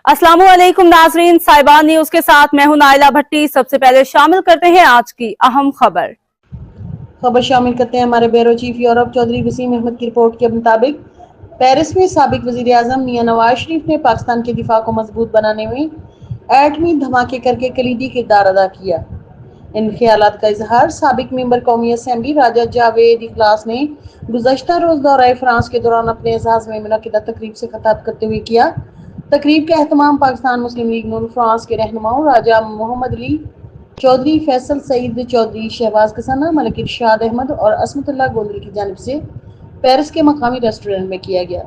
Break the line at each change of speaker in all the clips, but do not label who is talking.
अस्सलाम वालेकुम नाजरीन, साइबान न्यूज के साथ मैं हूं नाइला भट्टी। सबसे पहले शामिल करते हैं आज की अहम खबर
शामिल करते हैं हमारे bureau chief Europe Chaudhry Waseem Ahmad की रिपोर्ट के मुताबिक पेरिस में साबिक वजीर आजम मियां नवाज शरीफ ने पाकिस्तान के दिफा को मजबूत बनाने में एटमी धमाके करके कलीदी किरदार अदा किया। इन ख्यालात का इजहार साबिक मेंबर कौमी असम्बली राजा जावेद इखलास ने गुज़श्ता रोज दौरा फ्रांस के दौरान अपने एजाज में मुनक्किदा तकरीब से खिताब करते हुए किया। तकरीब का एहतमाम पाकिस्तान मुस्लिम लीग नून फ्रांस के रहनुमाओं राजा मोहम्मद अली चौधरी, फैसल सईद चौधरी, शहबाज कसाना, मलिक इरशाद अहमद और असमतुल्लाह गोंदल की जानिब से पेरिस के मकामी रेस्टोरेंट में किया गया,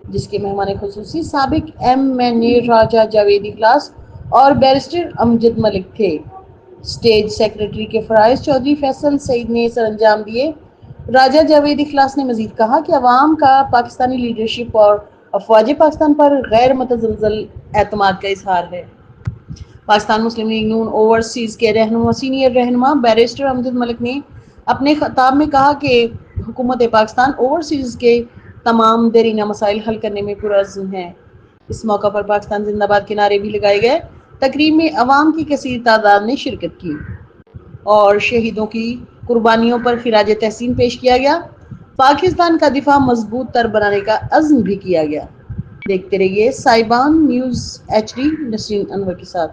जिसके मेहमान खुसूसी साबिक MNA राजा जावेद इखलास और बैरिस्टर अमजद मलिक थे। स्टेज सेक्रेटरी के फराइज चौधरी फैसल सईद ने सरअंजाम दिए। राजा जावेद इखलास ने मजीद कहा कि अवाम का पाकिस्तानी लीडरशिप और अफवाज पाकिस्तान पर गैर मुतज़लज़ल एतमाद का इजहार है। पाकिस्तान मुस्लिम लीग नून ओवरसीज के सीनियर रहनुमा बैरिस्टर अमजद मलिक ने अपने खिताब में कहा कि हुकूमत पाकिस्तान ओवरसीज के तमाम देरीना मसाइल हल करने में पुरअज़्म है। इस मौका पर पाकिस्तान जिंदाबाद के नारे भी लगाए गए। तकरीब में अवाम की कसीर तादाद ने शिरकत की और शहीदों की कुर्बानियों पर खिराज तहसीन पेश किया गया। पाकिस्तान का दिफा मजबूत तर बनाने का अज़्म भी किया गया। देखते रहिए साइबान न्यूज़ HD नसरीन अनवर के साथ।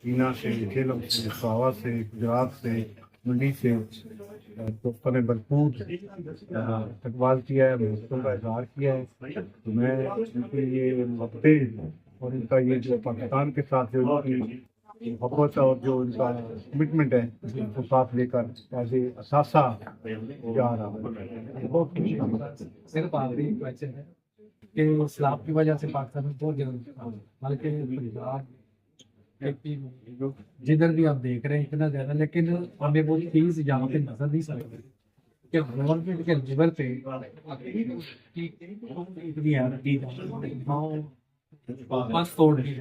चीना से, झेलम से, सावा से, गुजरात से, मंडी से दोस्तों ने भरपूर इस्तकबाल किया है, दोस्तों का इजहार किया है। तो मैं इनके ये मौके और इनका ये जो पाकिस्तान के साथ जो इनकी मोहब्बत और जो इनका कमिटमेंट है उसको साथ लेकर ऐसे असासा जा रहा है, बहुत खुशी है।
सिर्फ आखिरी क्वेश्चन है कि इस्लाम की वजह से पाकिस्तान में बहुत जगह, बल्कि पंजाब जिधर भी आप देख रहे हैं इतना ज़्यादा, लेकिन हमें वो चीज़ यहाँ पे नजर नहीं सकती कि गवर्नमेंट के लेवल पे बंद तोड़ दी।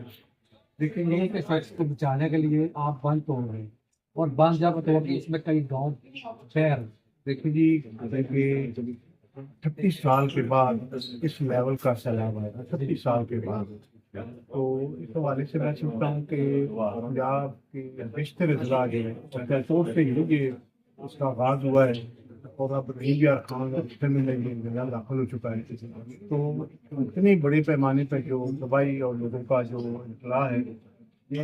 लेकिन यही के फैक्ट्स को बचाने के लिए आप बंद तोड़ रहे हैं, और बंद जब तोड़ इसमें कई गाँव शहर।
देखिए जी, देखिए 36 साल के बाद इस लेवल का सैलाब आया, 36 साल के बाद। तो इस हवाले से मैं समझता हूँ कि पंजाब के बेशतर अजला जो है और कैलतोड़ से ही ये उसका आगाज हुआ है और अब रहीम यार खान में दाखिल हो चुका है। तो इतनी बड़े पैमाने पर जो तबाही और लोगों का जो इतला है, ये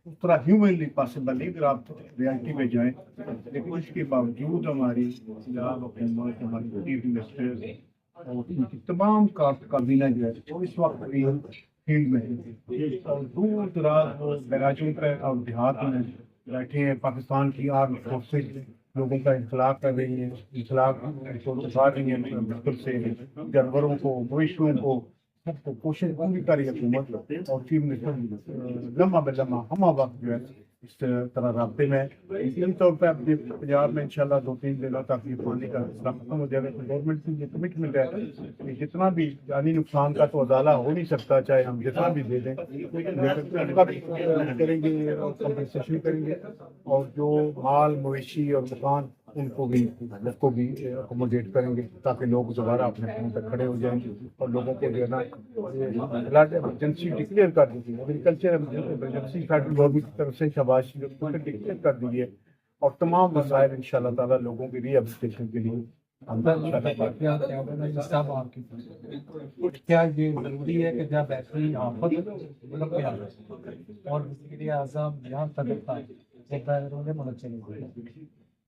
उस तरह ह्यूमनली पॉसिबल नहीं अगर आप रियलिटी में जाएँ, लेकिन इसके बावजूद हमारी पंजाब हुकूमत, हमारी चीफ मिनिस्टर और उनकी तमाम काबीना जो है वो इस वक्त भी फील्ड में है और दूर दराज बैराजों पर और देहात में बैठे हैं। पाकिस्तान की आर्म फोर्सेज लोगों का इंतलाक कर रही है, इंतलाक उठा रही है मुश्किल से, जानवरों को, मवेशियों को, सबको कोशिश पूरी कर रही है हुकूमत और चीफ मिनिस्टर लम्हा बे लम्हा हम वक्त जो है इस तरह रास्ते में यकीनी तौर पर अपने पंजाब में इंशाल्लाह 2-3 दिनों तक ये पानी का मसला खत्म हो जाएगा। गवर्नमेंट की ये कमिटमेंट है कि जितना भी जानी नुकसान का तो अदाला हो नहीं सकता, चाहे हम जितना भी दे दें, करेंगे और कंपनसेशन करेंगे और जो माल मवेशी और मकान उनको भी अकोमोडेट करेंगे ताकि लोग दोबारा अपने पैरों पर खड़े हो जाएंगे और लोगों को जो है ना फ्लड एमरजेंसी डिक्लेयर कर दी थी, एग्रीकल्चर एमरजेंसी फेडरल गवर्नमेंट की तरफ से शाबाश डिक्लेयर कर दी है और तमाम वसाइल इंशाल्लाह ताला लोगों की रिहेबिलिटेशन के लिए
क्या ये जरूरी है कि जब ऐसी आफत और वज़ीर आज़म यहाँ तक चले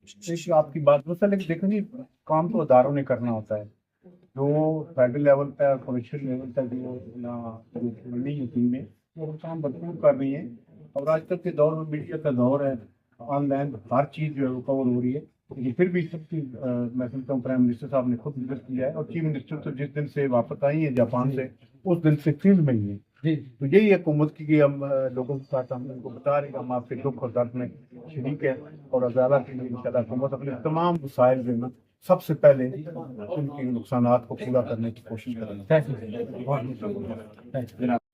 देखिए आपकी बात बस है, लेकिन देखो जी काम तो अदारों ने करना होता है। जो फेडरल लेवल पर प्रोविंशियल लेवल तक जो नहीं होती में वो काम भरपूर कर रही है और आज तक के दौर में मीडिया का दौर है, ऑनलाइन हर चीज़ जो है वो कवर हो रही है। लेकिन फिर भी सबकी मैं समझता हूँ प्राइम मिनिस्टर साहब ने खुद विजिट किया है और चीफ मिनिस्टर तो जिस दिन से वापस आई है जापान से उस दिन से फील्ड में ही है। तो यही हुकूमत की कि हम लोगों के साथ हम उनको बता रहे हैं हम आपके दुख और दर्द में शरीक है और अदालत के लिए इंशाल्लाह हुकूमत अपने तमाम वसाइल जो है सबसे पहले उनके नुकसानात को पूरा करने की कोशिश करेंगे।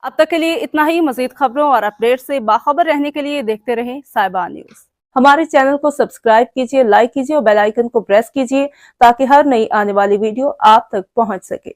अब तक के लिए इतना ही। मजीद खबरों और अपडेट से बाखबर रहने के लिए देखते रहें साइबान न्यूज। हमारे चैनल को सब्सक्राइब कीजिए, लाइक कीजिए और बेल आइकन को प्रेस कीजिए ताकि हर नई आने वाली वीडियो आप तक पहुंच सके।